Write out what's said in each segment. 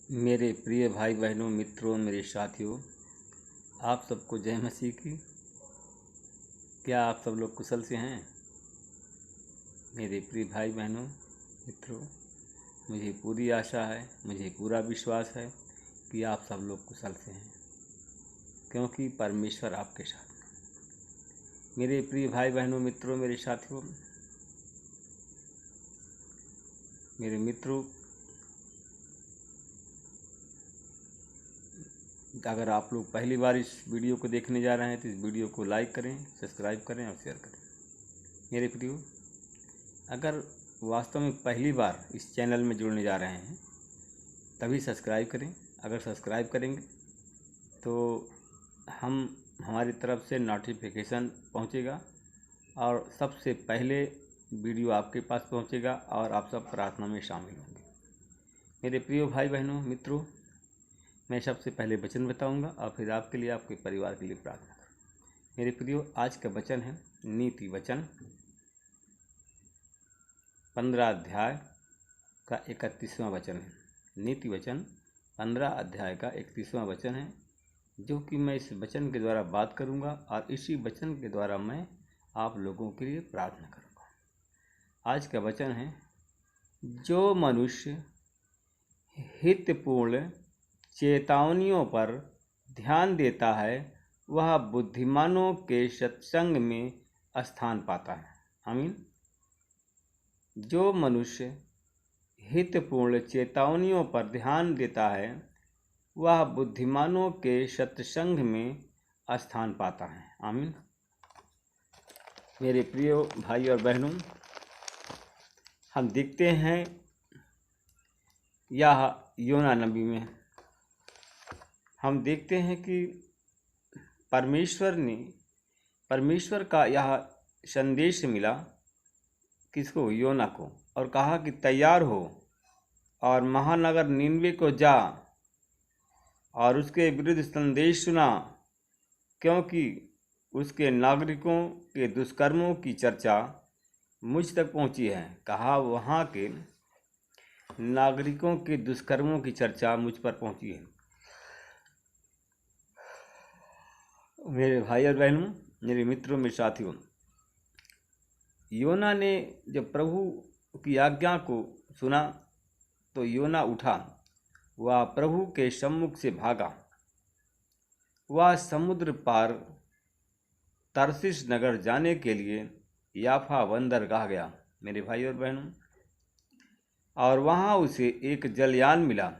मेरे प्रिय भाई बहनों, मित्रों, मेरे साथियों, आप सबको जय मसीह की। क्या आप सब लोग कुशल से हैं? मेरे प्रिय भाई बहनों, मित्रों, मुझे पूरी आशा है, मुझे पूरा विश्वास है कि आप सब लोग कुशल से हैं, क्योंकि परमेश्वर आपके साथ हैं। मेरे प्रिय भाई बहनों, मित्रों, मेरे साथियों, मेरे मित्रों, अगर आप लोग पहली बार इस वीडियो को देखने जा रहे हैं तो इस वीडियो को लाइक करें, सब्सक्राइब करें और शेयर करें। मेरे प्रियो, अगर वास्तव में पहली बार इस चैनल में जुड़ने जा रहे हैं तभी सब्सक्राइब करें। अगर सब्सक्राइब करेंगे तो हमारी तरफ से नोटिफिकेशन पहुंचेगा और सबसे पहले वीडियो आपके पास पहुंचेगा और आप सब प्रार्थना में शामिल होंगे। मेरे प्रिय भाई बहनों, मित्रों, मैं सबसे पहले वचन बताऊंगा और फिर आपके लिए, आपके परिवार के लिए प्रार्थना करूँ। मेरे प्रियो, आज का वचन है नीति वचन 15 अध्याय का 31वां वचन है। नीति वचन 15 अध्याय का 31वां वचन है, जो कि मैं इस वचन के द्वारा बात करूंगा और इसी वचन के द्वारा मैं आप लोगों के लिए प्रार्थना करूंगा। आज का वचन है, जो मनुष्य हितपूर्ण चेतावनियों पर ध्यान देता है वह बुद्धिमानों के सत्संग में स्थान पाता है। आमीन। जो मनुष्य हितपूर्ण चेतावनियों पर ध्यान देता है वह बुद्धिमानों के सत्संग में स्थान पाता है। आमीन। मेरे प्रिय भाई और बहनों, हम देखते हैं यह योना नबी में हम देखते हैं कि परमेश्वर का यह संदेश मिला किसको? योना को, और कहा कि तैयार हो और महानगर नीनवे को जा और उसके विरुद्ध संदेश सुना, क्योंकि उसके नागरिकों के दुष्कर्मों की चर्चा मुझ तक पहुंची है। कहा, वहाँ के नागरिकों के दुष्कर्मों की चर्चा मुझ पर पहुंची है। मेरे भाई और बहनों, मेरे मित्रों, मेरे साथियों, योना ने जब प्रभु की आज्ञा को सुना तो योना उठा, वह प्रभु के सम्मुख से भागा। वह समुद्र पार तरसीस नगर जाने के लिए याफा बंदरगाह गया। मेरे भाई और बहनों, और वहाँ उसे एक जलयान मिला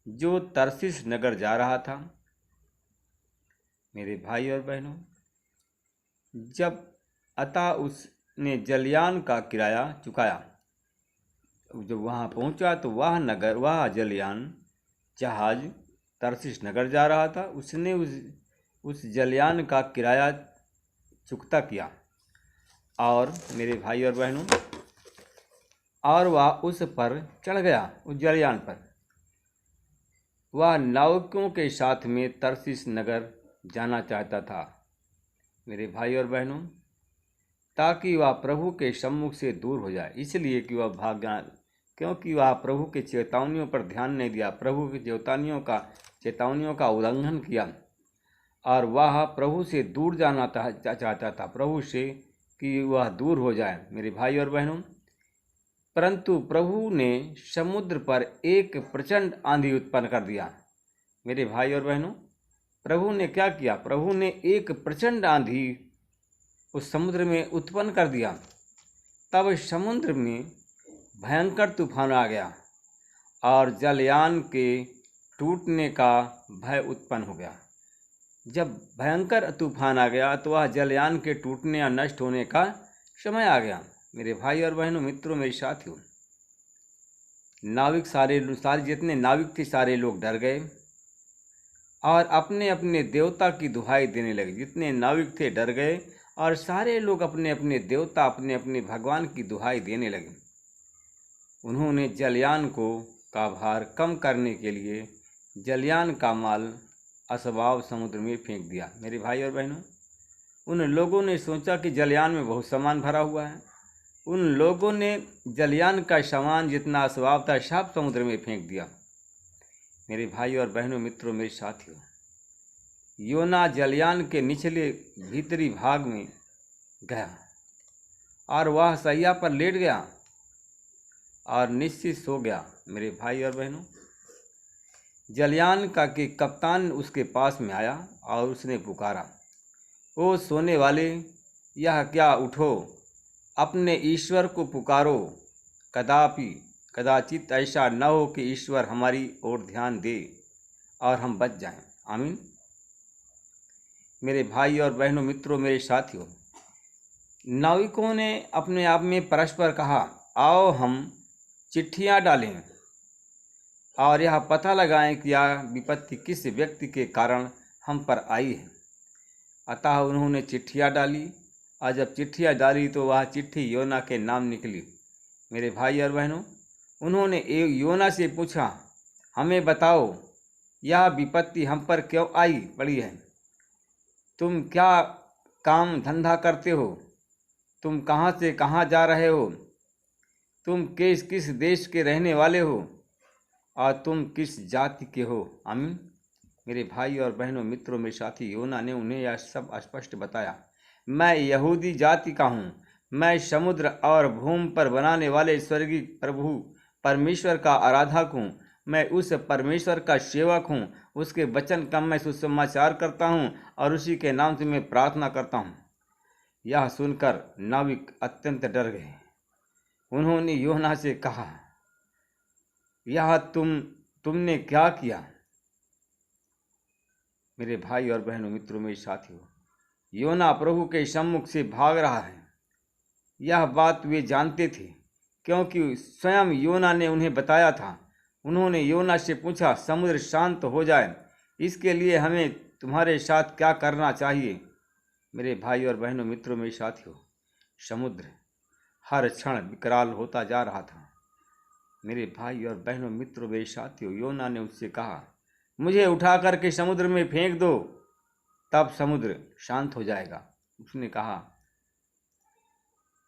जो तरसीस नगर जा रहा था। मेरे भाई और बहनों, अतः उसने जलयान का किराया चुकाया। जब वहाँ पहुँचा तो वह जलयान जहाज तरसीस नगर जा रहा था। उसने उस जलयान का किराया चुकता किया और मेरे भाई और बहनों, और वह उस पर चढ़ गया, उस जलयान पर। वह नाविकों के साथ में तरसीस नगर जाना चाहता था। मेरे भाई और बहनों, ताकि वह प्रभु के सम्मुख से दूर हो जाए, इसलिए कि वह भाग गया, क्योंकि वह प्रभु के चेतावनियों पर ध्यान नहीं दिया, प्रभु की चेतावनियों का उल्लंघन किया और वह प्रभु से दूर जाना चाहता था, प्रभु से कि वह दूर हो जाए। मेरे भाई और बहनों, परंतु प्रभु ने समुद्र पर एक प्रचंड आंधी उत्पन्न कर दिया। मेरे भाई और बहनों, प्रभु ने क्या किया? प्रभु ने एक प्रचंड आंधी उस समुद्र में उत्पन्न कर दिया। तब समुद्र में भयंकर तूफान आ गया और जलयान के टूटने का भय उत्पन्न हो गया। जब भयंकर तूफान आ गया तो वह जलयान के टूटने या नष्ट होने का समय आ गया। मेरे भाई और बहनों, मित्रों, मेरे साथियों, सारे जितने नाविक थे सारे लोग डर गए और अपने अपने देवता की दुहाई देने लगे। जितने नाविक थे डर गए और सारे लोग अपने अपने देवता, अपने अपने भगवान की दुहाई देने लगे। उन्होंने जलयान का भार कम करने के लिए जलयान का माल असबाब समुद्र में फेंक दिया। मेरे भाई और बहनों, उन लोगों ने सोचा कि जलयान में बहुत सामान भरा हुआ है। उन लोगों ने जलयान का सामान जितना असबाब था सब समुद्र में फेंक दिया। मेरे भाई और बहनों, मित्रों, मेरे साथियों, योना जलयान के निचले भीतरी भाग में गया और वह सैया पर लेट गया और निश्चित सो गया। मेरे भाई और बहनों, जलयान का के कप्तान उसके पास में आया और उसने पुकारा, ओ सोने वाले, यह क्या, उठो, अपने ईश्वर को पुकारो। कदाचित ऐसा न हो कि ईश्वर हमारी ओर ध्यान दे और हम बच जाएं। आमीन। मेरे भाई और बहनों, मित्रों, मेरे साथियों, नाविकों ने अपने आप में परस्पर कहा, आओ हम चिट्ठियां डालें और यह पता लगाएं कि यह विपत्ति किस व्यक्ति के कारण हम पर आई है। अतः उन्होंने चिट्ठियां डाली और जब चिट्ठियां डाली तो वह चिट्ठी योना के नाम निकली। मेरे भाई और बहनों, उन्होंने योना से पूछा, हमें बताओ, यह विपत्ति हम पर क्यों आई पड़ी है? तुम क्या काम धंधा करते हो? तुम कहाँ से कहाँ जा रहे हो? तुम किस देश के रहने वाले हो और तुम किस जाति के हो? आमीन। मेरे भाई और बहनों, मित्रों, मेरे साथी, योना ने उन्हें यह सब स्पष्ट बताया, मैं यहूदी जाति का हूँ, मैं समुद्र और भूमि पर बनाने वाले स्वर्गीय प्रभु परमेश्वर का आराधक हूँ, मैं उस परमेश्वर का सेवक हूँ, उसके वचन का मैं सुसमाचार करता हूँ और उसी के नाम से मैं प्रार्थना करता हूँ। यह सुनकर नाविक अत्यंत डर गए। उन्होंने योना से कहा, यह तुमने क्या किया? मेरे भाई और बहनों, मित्रों, मेरे साथियों, योना प्रभु के सम्मुख से भाग रहा है। यह बात वे जानते थे क्योंकि स्वयं योना ने उन्हें बताया था। उन्होंने योना से पूछा, समुद्र शांत हो जाए, इसके लिए हमें तुम्हारे साथ क्या करना चाहिए? मेरे भाई और बहनों, मित्रों, मेरे साथियों, समुद्र हर क्षण विकराल होता जा रहा था। मेरे भाई और बहनों, मित्रों, मेरे साथियों, योना ने उससे कहा, मुझे उठा करके समुद्र में फेंक दो, तब समुद्र शांत हो जाएगा। उसने कहा,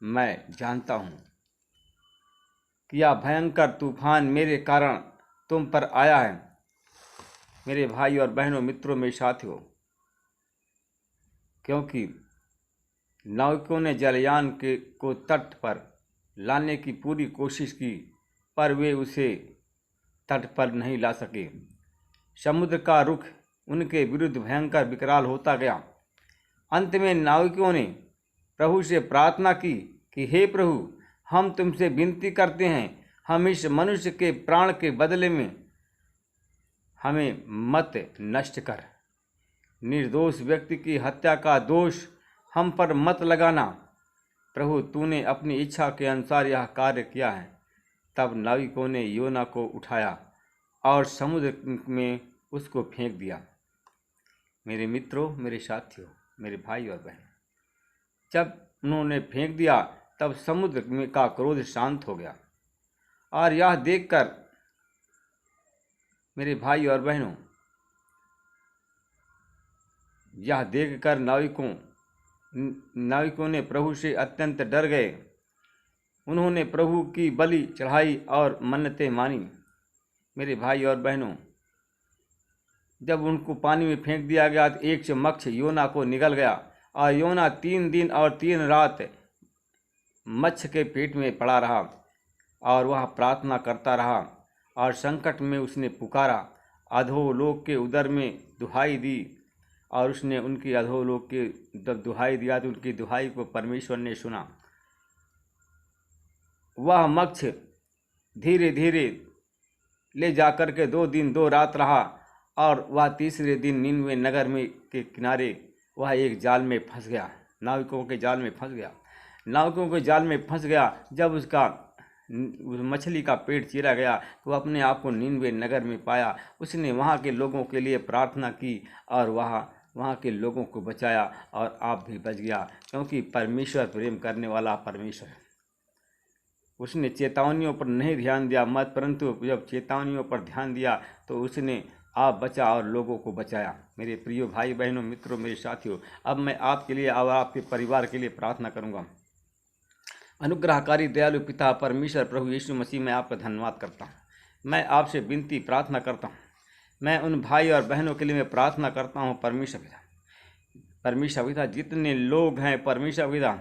मैं जानता हूँ कि यह भयंकर तूफान मेरे कारण तुम पर आया है। मेरे भाई और बहनों, मित्रों, मेरे साथियों, क्योंकि नाविकों ने जलयान को तट पर लाने की पूरी कोशिश की, पर वे उसे तट पर नहीं ला सके। समुद्र का रुख उनके विरुद्ध भयंकर विकराल होता गया। अंत में नाविकों ने प्रभु से प्रार्थना की कि हे प्रभु, हम तुमसे विनती करते हैं, हम इस मनुष्य के प्राण के बदले में हमें मत नष्ट कर। निर्दोष व्यक्ति की हत्या का दोष हम पर मत लगाना। प्रभु, तूने अपनी इच्छा के अनुसार यह कार्य किया है। तब नाविकों ने योना को उठाया और समुद्र में उसको फेंक दिया। मेरे मित्रों, मेरे साथियों, मेरे भाई और बहन, जब उन्होंने फेंक दिया तब समुद्र में का क्रोध शांत हो गया। और यह देखकर मेरे भाई और बहनों, यह देखकर नाविकों ने प्रभु से अत्यंत डर गए। उन्होंने प्रभु की बलि चढ़ाई और मन्नतें मानी। मेरे भाई और बहनों, जब उनको पानी में फेंक दिया गया तो एक चमक्ष योना को निगल गया और योना 3 दिन और 3 रात मत्स्य के पेट में पड़ा रहा और वह प्रार्थना करता रहा और संकट में उसने पुकारा, अधोलोक के उदर में दुहाई दी और उसने उनकी अधोलोक के जब दुहाई दिया तो उनकी दुहाई को परमेश्वर ने सुना। वह मत्स्य धीरे धीरे ले जाकर के 2 दिन 2 रात रहा और वह तीसरे दिन निनवे नगर में के किनारे वह एक जाल में फंस गया, नाविकों के जाल में फंस गया। नाविकों के जाल में फंस गया। जब उस मछली का पेट चीरा गया तो अपने आप को निनवे नगर में पाया। उसने वहाँ के लोगों के लिए प्रार्थना की और वहाँ के लोगों को बचाया और आप भी बच गया, क्योंकि परमेश्वर प्रेम करने वाला परमेश्वर है। उसने चेतावनियों पर नहीं ध्यान दिया मत, परंतु जब चेतावनियों पर ध्यान दिया तो उसने आप बचा और लोगों को बचाया। मेरे प्रिय भाई बहनों, मित्रों, मेरे साथियों, अब मैं आपके लिए और आपके परिवार के लिए प्रार्थना करूंगा। अनुग्रहकारी दयालु पिता परमेश्वर प्रभु यीशु मसीह, मैं आपका धन्यवाद करता हूँ। मैं आपसे विनती प्रार्थना करता हूँ मैं उन भाई और बहनों के लिए मैं प्रार्थना करता हूँ परमेश्वर पिता। परमेश्वर पिता, जितने लोग हैं परमेश्वर पिता,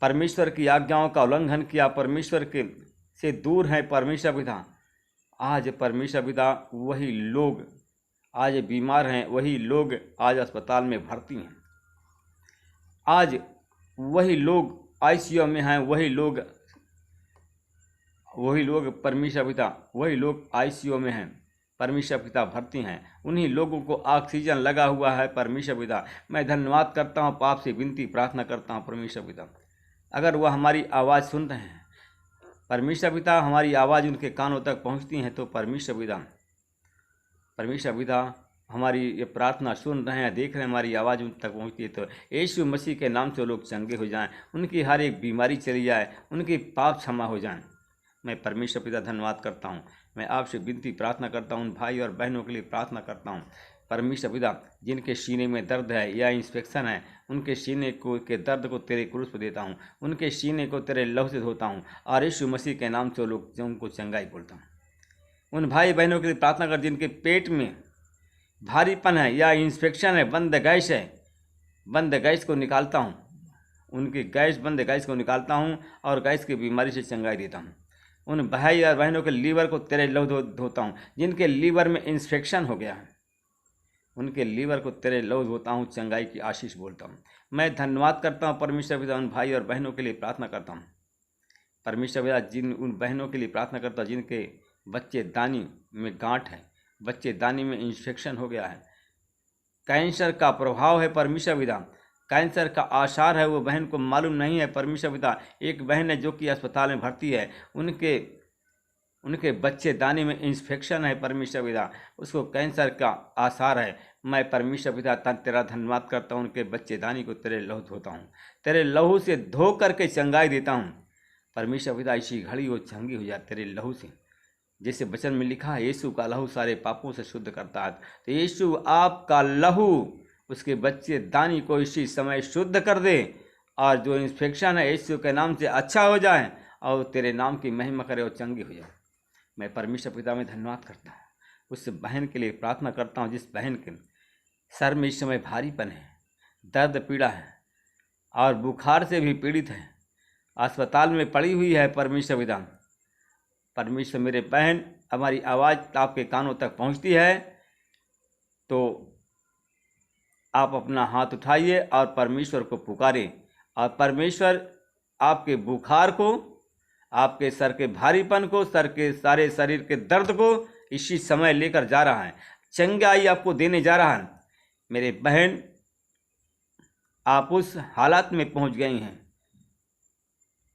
परमेश्वर की आज्ञाओं का उल्लंघन किया, परमेश्वर के से दूर हैं परमेश्वर पिता, आज परमेश्वर पिता वही लोग आज बीमार हैं, वही लोग आज अस्पताल में भर्ती हैं, आज वही लोग आईसीयू में हैं, वही लोग परमेश्वर पिता, वही लोग आईसीयू में हैं परमेश्वर पिता, भर्ती हैं। उन्हीं लोगों को ऑक्सीजन लगा हुआ है परमेश्वर पिता। मैं धन्यवाद करता हूँ, पाप से विनती प्रार्थना करता हूँ परमेश्वर पिता, अगर वह हमारी आवाज़ सुन रहे हैं परमेश्वर पिता, हमारी आवाज़ उनके कानों तक पहुँचती हैं तो परमेश्वर पिता हमारी ये प्रार्थना सुन रहे हैं, देख रहे हैं, हमारी आवाज़ उन तक पहुँचती है तो यीशु मसीह के नाम से लोग चंगे हो जाएं, उनकी हर एक बीमारी चली जाए, उनकी पाप क्षमा हो जाएं। मैं परमेश्वर पिता धन्यवाद करता हूँ। मैं आपसे विनती प्रार्थना करता हूँ, उन भाई और बहनों के लिए प्रार्थना करता हूँ परमेश्वर पिता, जिनके सीने में दर्द है या इंस्पेक्शन है, उनके सीने को के दर्द को तेरे क्रूस पर देता हूँ, उनके सीने को तेरे लहू से धोता हूँ और यीशु मसीह के नाम से लोग उनको चंगाई बोलता हूँ। उन भाई बहनों के लिए प्रार्थना कर जिनके पेट में भारीपन है या इंस्पेक्शन है, बंद गैस को निकालता हूँ, उनकी बंद गैस को निकालता हूँ और गैस की बीमारी से चंगाई देता हूँ। उन भाई और बहनों के लीवर को तेरे लहू धोता हूँ, जिनके लीवर में इंस्पेक्शन हो गया है, उनके लीवर को तेरे लहू धोता हूँ, चंगाई की आशीष बोलता हूँ। मैं धन्यवाद करता हूँ परमेश्वर पिता, उन भाई और बहनों के लिए प्रार्थना करता हूँ परमेश्वर पिता, उन बहनों के लिए प्रार्थना करता हूँ जिनके बच्चे दानी में गांठ है, बच्चे दानी में इंफेक्शन हो गया है, कैंसर का प्रभाव है परमेश्वर पिता, कैंसर का आसार है, वो बहन को मालूम नहीं है परमेश्वर पिता। एक बहन है जो कि अस्पताल में भर्ती है, उनके बच्चे दाने में इंफेक्शन है परमेश्वर पिता, उसको कैंसर का आसार है। मैं परमेश्वर पिता तेरा धन्यवाद करता हूँ, उनके बच्चे दानी को तेरे लहू धोता हूँ, तेरे लहू से धो करके चंगाई देता हूँ परमेश्वर पिता। इसी घड़ी वो चंगी हो जाए तेरे लहू से, जैसे वचन में लिखा है यीशु का लहू सारे पापों से शुद्ध करता है। तो यीशु आपका लहू उसके बच्चे दानी को इसी समय शुद्ध कर दे और जो इंफेक्शन है यीशु के नाम से अच्छा हो जाए और तेरे नाम की महिमा करे और चंगी हो जाए। मैं परमेश्वर पिता में धन्यवाद करता हूँ, उस बहन के लिए प्रार्थना करता हूँ जिस बहन के सर में इस समय भारीपन है, दर्द पीड़ा है और बुखार से भी पीड़ित है, अस्पताल में पड़ी हुई है परमेश्वर पिता। परमेश्वर मेरे बहन, हमारी आवाज़ आपके कानों तक पहुंचती है तो आप अपना हाथ उठाइए और परमेश्वर को पुकारें और परमेश्वर आपके बुखार को, आपके सर के भारीपन को, सर के सारे शरीर के दर्द को इसी समय लेकर जा रहा है, चंगाई आपको देने जा रहा है। मेरे बहन, आप उस हालात में पहुंच गई हैं,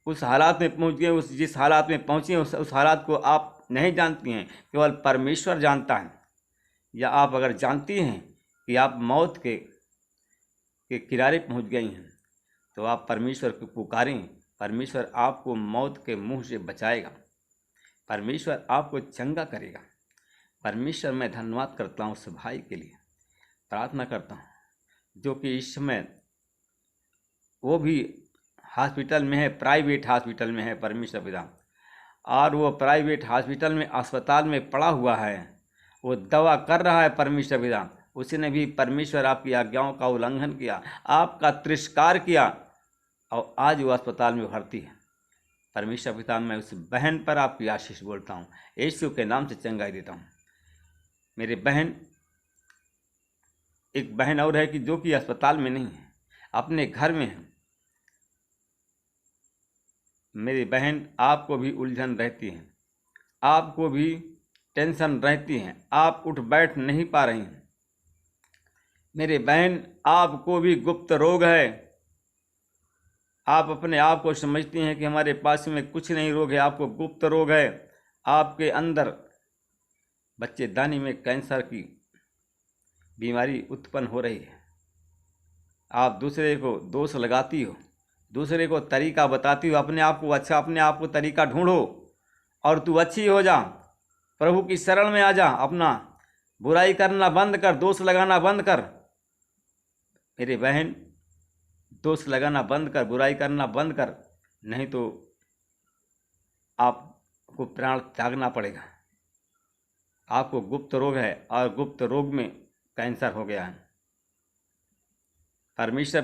उस हालात में पहुंच गए, उस जिस हालात में पहुंची हैं उस हालात को आप नहीं जानती हैं, केवल परमेश्वर जानता है। या आप अगर जानती हैं कि आप मौत के किनारे पहुंच गई हैं तो आप परमेश्वर को पुकारें, परमेश्वर आपको मौत के मुंह से बचाएगा, परमेश्वर आपको चंगा करेगा। परमेश्वर मैं धन्यवाद करता हूँ उस भाई के लिए, प्रार्थना करता हूँ जो कि इस समय वो भी हॉस्पिटल में है, प्राइवेट हॉस्पिटल में है परमेश्वर पिता, और वो प्राइवेट हॉस्पिटल में अस्पताल में पड़ा हुआ है, वो दवा कर रहा है परमेश्वर पिता। उसने भी परमेश्वर आपकी आज्ञाओं का उल्लंघन किया, आपका तिरस्कार किया और आज वो अस्पताल में भर्ती है। परमेश्वर पिता, मैं उस बहन पर आपकी आशीष बोलता हूँ, यीशु के नाम से चंगाई देता हूँ। मेरे बहन, एक बहन और है कि जो कि अस्पताल में नहीं है, अपने घर में है। मेरी बहन, आपको भी उलझन रहती है, आपको भी टेंशन रहती है, आप उठ बैठ नहीं पा रही हैं। मेरे बहन, आपको भी गुप्त रोग है, आप अपने आप को समझती हैं कि हमारे पास में कुछ नहीं रोग है, आपको गुप्त रोग है, आपके अंदर बच्चेदानी में कैंसर की बीमारी उत्पन्न हो रही है। आप दूसरे को दोष लगाती हो, दूसरे को तरीका बताती हो, अपने आप को तरीका ढूंढो और तू अच्छी हो जा, प्रभु की शरण में आ जा, अपना बुराई करना बंद कर, दोष लगाना बंद कर। मेरे बहन, दोष लगाना बंद कर, बुराई करना बंद कर, नहीं तो आपको प्राण त्यागना पड़ेगा। आपको गुप्त रोग है और गुप्त रोग में कैंसर हो गया है। परमेश्वर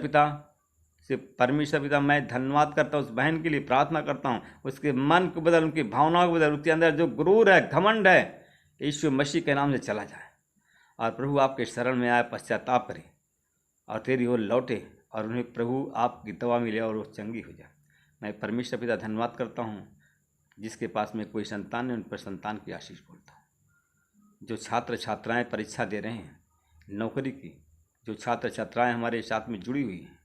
पिता मैं धन्यवाद करता हूँ, उस बहन के लिए प्रार्थना करता हूँ, उसके मन को बदल, उनकी भावनाओं को बदल, उसके अंदर जो गुरूर है, घमंड है, यीशु मसीह के नाम से चला जाए। और प्रभु आपके शरण में आए, पश्चाताप करे और तेरी ओर लौटे और उन्हें प्रभु आपकी दवा मिले और वो चंगी हो जाए। मैं परमेश्वर पिता धन्यवाद करता हूँ, जिसके पास में कोई संतान है उन पर संतान की आशीष बोलता हूँ। जो छात्र छात्राएँ परीक्षा दे रहे हैं नौकरी की, जो छात्र छात्राएँ हमारे साथ में जुड़ी हुई हैं,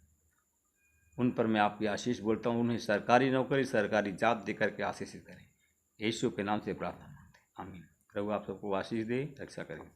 उन पर मैं आपकी आशीष बोलता हूँ। उन्हें सरकारी नौकरी, सरकारी जॉब दे करके आशीषित करें। यीशु के नाम से प्रार्थना मांगते हैं, आमीन। प्रभु आप सबको आशीष दे, रक्षा करें।